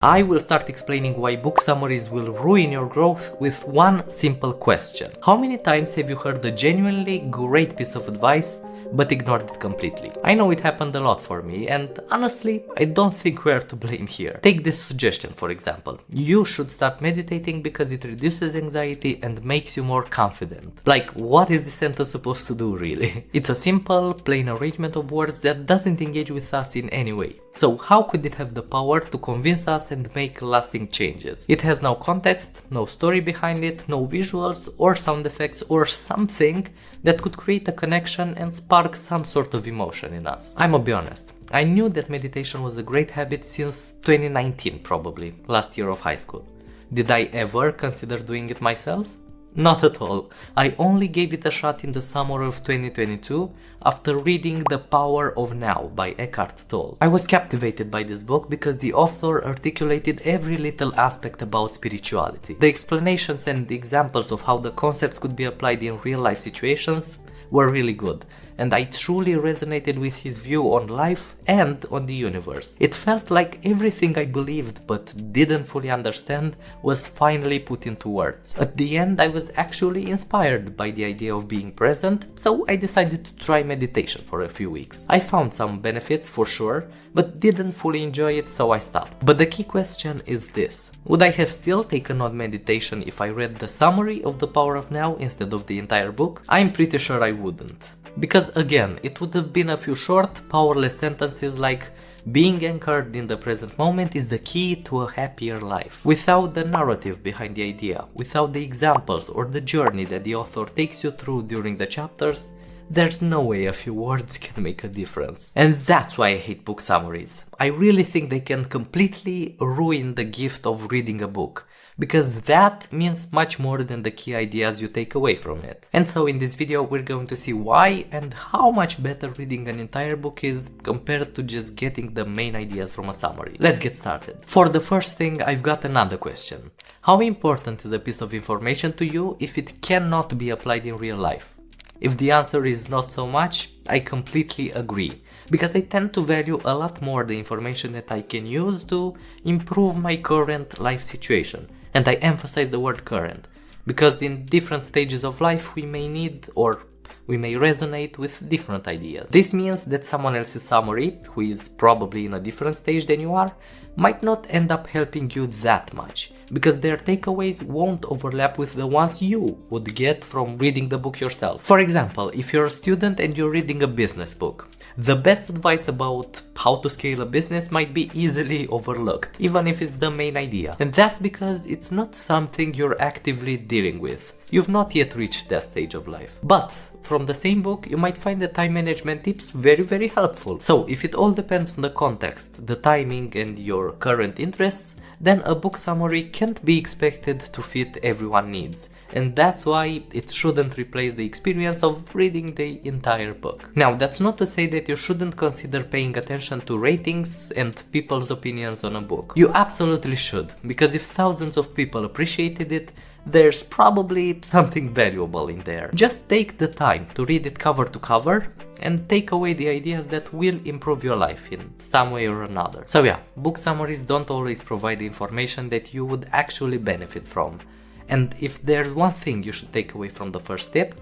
I will start explaining why book summaries will ruin your growth with one simple question. How many times have you heard a genuinely great piece of advice but ignored it completely? I know it happened a lot for me, and honestly, I don't think we're to blame here. Take this suggestion for example. You should start meditating because it reduces anxiety and makes you more confident. Like, what is this sentence supposed to do really? It's a simple, plain arrangement of words that doesn't engage with us in any way. So how could it have the power to convince us and make lasting changes? It has no context, no story behind it, no visuals or sound effects or something that could create a connection and spark some sort of emotion in us. I'ma be honest, I knew that meditation was a great habit since 2019 probably, last year of high school. Did I ever consider doing it myself? Not at all. I only gave it a shot in the summer of 2022 after reading The Power of Now by Eckhart Tolle. I was captivated by this book because the author articulated every little aspect about spirituality. The explanations and the examples of how the concepts could be applied in real life situations were really good, and I truly resonated with his view on life and on the universe. It felt like everything I believed but didn't fully understand was finally put into words. At the end, I was actually inspired by the idea of being present, so I decided to try meditation for a few weeks. I found some benefits for sure, but didn't fully enjoy it, so I stopped. But the key question is this: would I have still taken on meditation if I read the summary of The Power of Now instead of the entire book? I'm pretty sure I wouldn't. Because again, it would have been a few short, powerless sentences like being anchored in the present moment is the key to a happier life. Without the narrative behind the idea, without the examples or the journey that the author takes you through during the chapters, there's no way a few words can make a difference. And that's why I hate book summaries. I really think they can completely ruin the gift of reading a book, because that means much more than the key ideas you take away from it. And so in this video we're going to see why and how much better reading an entire book is compared to just getting the main ideas from a summary. Let's get started. For the first thing, I've got another question. How important is a piece of information to you if it cannot be applied in real life? If the answer is not so much, I completely agree, because I tend to value a lot more the information that I can use to improve my current life situation. And I emphasize the word current, because in different stages of life we may need or we may resonate with different ideas. This means that someone else's summary, who is probably in a different stage than you are, might not end up helping you that much, because their takeaways won't overlap with the ones you would get from reading the book yourself. For example, if you're a student and you're reading a business book, the best advice about how to scale a business might be easily overlooked, even if it's the main idea. And that's because it's not something you're actively dealing with. You've not yet reached that stage of life. But from the same book, you might find the time management tips very helpful. So if it all depends on the context, the timing and your current interests, then a book summary can't be expected to fit everyone's needs. And that's why it shouldn't replace the experience of reading the entire book. Now, that's not to say that you shouldn't consider paying attention to ratings and people's opinions on a book. You absolutely should, because if thousands of people appreciated it, there's probably something valuable in there. Just take the time to read it cover to cover and take away the ideas that will improve your life in some way or another. So yeah, book summaries don't always provide the information that you would actually benefit from. And if there's one thing you should take away from the first step,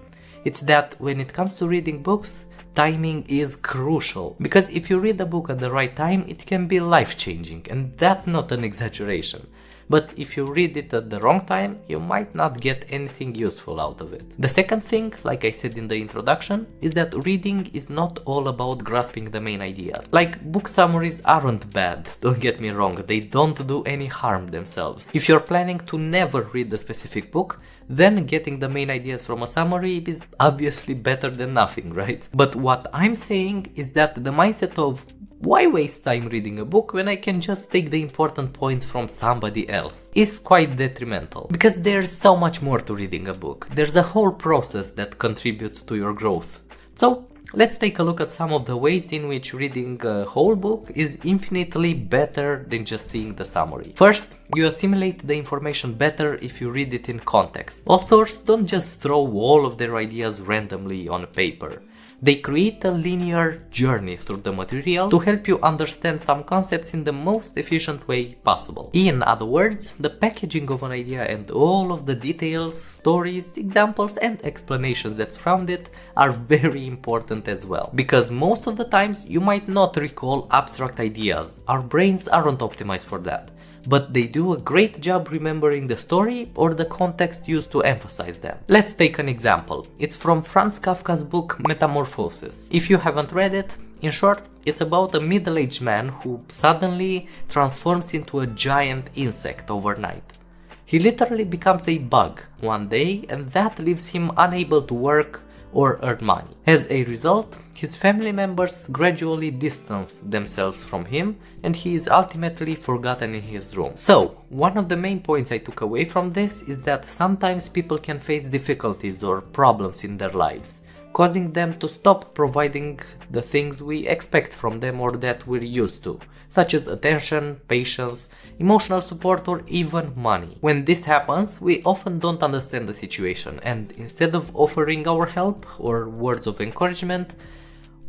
it's that when it comes to reading books, timing is crucial. Because if you read a book at the right time, it can be life-changing, and that's not an exaggeration. But if you read it at the wrong time, you might not get anything useful out of it. The second thing, like I said in the introduction, is that reading is not all about grasping the main ideas. Like, book summaries aren't bad, don't get me wrong, they don't do any harm themselves. If you're planning to never read a specific book, then getting the main ideas from a summary is obviously better than nothing, right? But what I'm saying is that the mindset of why waste time reading a book when I can just take the important points from somebody else is quite detrimental. Because there's so much more to reading a book. There's a whole process that contributes to your growth. So let's take a look at some of the ways in which reading a whole book is infinitely better than just seeing the summary. First, you assimilate the information better if you read it in context. Authors don't just throw all of their ideas randomly on paper. They create a linear journey through the material to help you understand some concepts in the most efficient way possible. In other words, the packaging of an idea and all of the details, stories, examples and explanations that surround it are very important as well. Because most of the times you might not recall abstract ideas, our brains aren't optimized for that. But they do a great job remembering the story or the context used to emphasize them. Let's take an example. It's from Franz Kafka's book Metamorphosis. If you haven't read it, in short, it's about a middle-aged man who suddenly transforms into a giant insect overnight. He literally becomes a bug one day, and that leaves him unable to work or earn money. As a result, his family members gradually distance themselves from him and he is ultimately forgotten in his room. So, one of the main points I took away from this is that sometimes people can face difficulties or problems in their lives, causing them to stop providing the things we expect from them or that we're used to, such as attention, patience, emotional support or even money. When this happens, we often don't understand the situation and instead of offering our help or words of encouragement,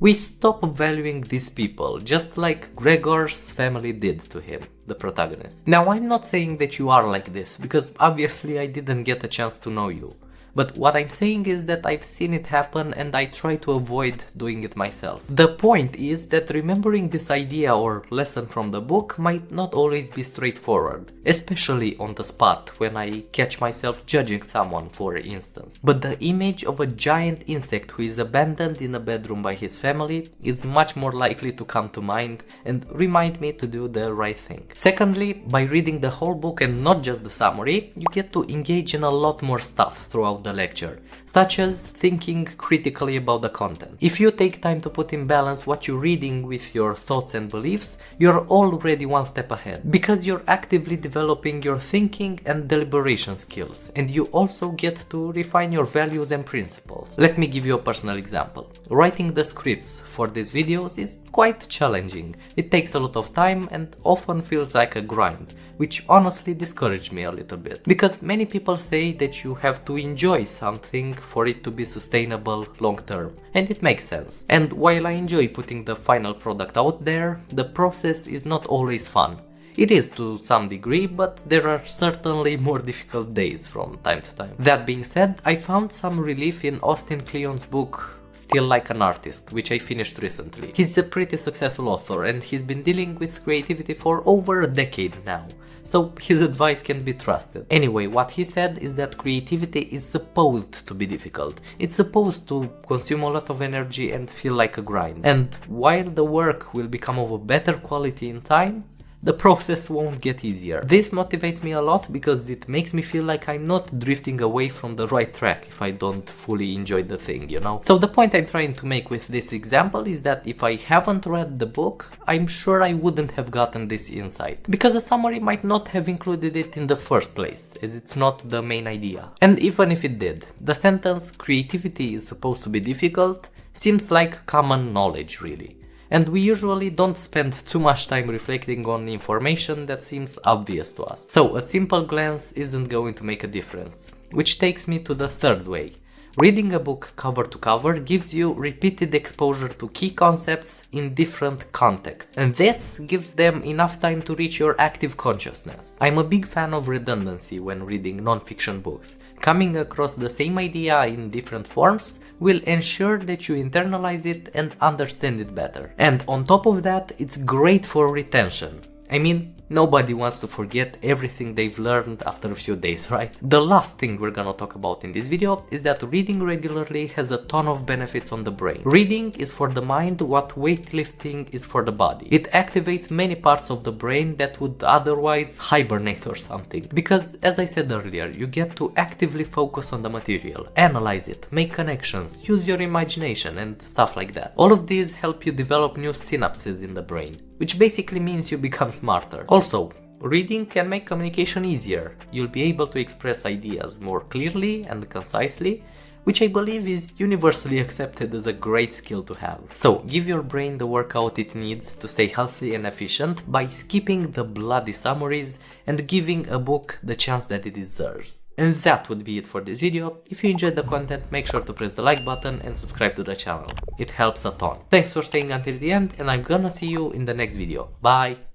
we stop valuing these people, just like Gregor's family did to him, the protagonist. Now, I'm not saying that you are like this, because obviously I didn't get a chance to know you. But what I'm saying is that I've seen it happen and I try to avoid doing it myself. The point is that remembering this idea or lesson from the book might not always be straightforward, especially on the spot when I catch myself judging someone, for instance. But the image of a giant insect who is abandoned in a bedroom by his family is much more likely to come to mind and remind me to do the right thing. Secondly, by reading the whole book and not just the summary, you get to engage in a lot more stuff throughout the lecture, such as thinking critically about the content. If you take time to put in balance what you're reading with your thoughts and beliefs, you're already one step ahead, because you're actively developing your thinking and deliberation skills, and you also get to refine your values and principles. Let me give you a personal example. Writing the scripts for these videos is quite challenging. It takes a lot of time and often feels like a grind, which honestly discouraged me a little bit, because many people say that you have to enjoy something for it to be sustainable long term, and it makes sense. And while I enjoy putting the final product out there, the process is not always fun. It is to some degree, but there are certainly more difficult days from time to time. That being said, I found some relief in Austin Kleon's book Still Like an Artist, which I finished recently. He's a pretty successful author and he's been dealing with creativity for over a decade now, so his advice can be trusted. Anyway, what he said is that creativity is supposed to be difficult. It's supposed to consume a lot of energy and feel like a grind. And while the work will become of a better quality in time, the process won't get easier. This motivates me a lot because it makes me feel like I'm not drifting away from the right track if I don't fully enjoy the thing, you know? So the point I'm trying to make with this example is that if I haven't read the book, I'm sure I wouldn't have gotten this insight, because a summary might not have included it in the first place, as it's not the main idea. And even if it did, the sentence "creativity is supposed to be difficult" seems like common knowledge, really. And we usually don't spend too much time reflecting on information that seems obvious to us. So a simple glance isn't going to make a difference. Which takes me to the third way. Reading a book cover to cover gives you repeated exposure to key concepts in different contexts, and this gives them enough time to reach your active consciousness. I'm a big fan of redundancy when reading non-fiction books. Coming across the same idea in different forms will ensure that you internalize it and understand it better. And on top of that, it's great for retention. I mean, nobody wants to forget everything they've learned after a few days, right? The last thing we're gonna talk about in this video is that reading regularly has a ton of benefits on the brain. Reading is for the mind what weightlifting is for the body. It activates many parts of the brain that would otherwise hibernate or something. Because, as I said earlier, you get to actively focus on the material, analyze it, make connections, use your imagination and stuff like that. All of these help you develop new synapses in the brain, which basically means you become smarter. Also, reading can make communication easier. You'll be able to express ideas more clearly and concisely, which I believe is universally accepted as a great skill to have. So, give your brain the workout it needs to stay healthy and efficient by skipping the bloody summaries and giving a book the chance that it deserves. And that would be it for this video. If you enjoyed the content, make sure to press the like button and subscribe to the channel. It helps a ton. Thanks for staying until the end, and I'm gonna see you in the next video. Bye!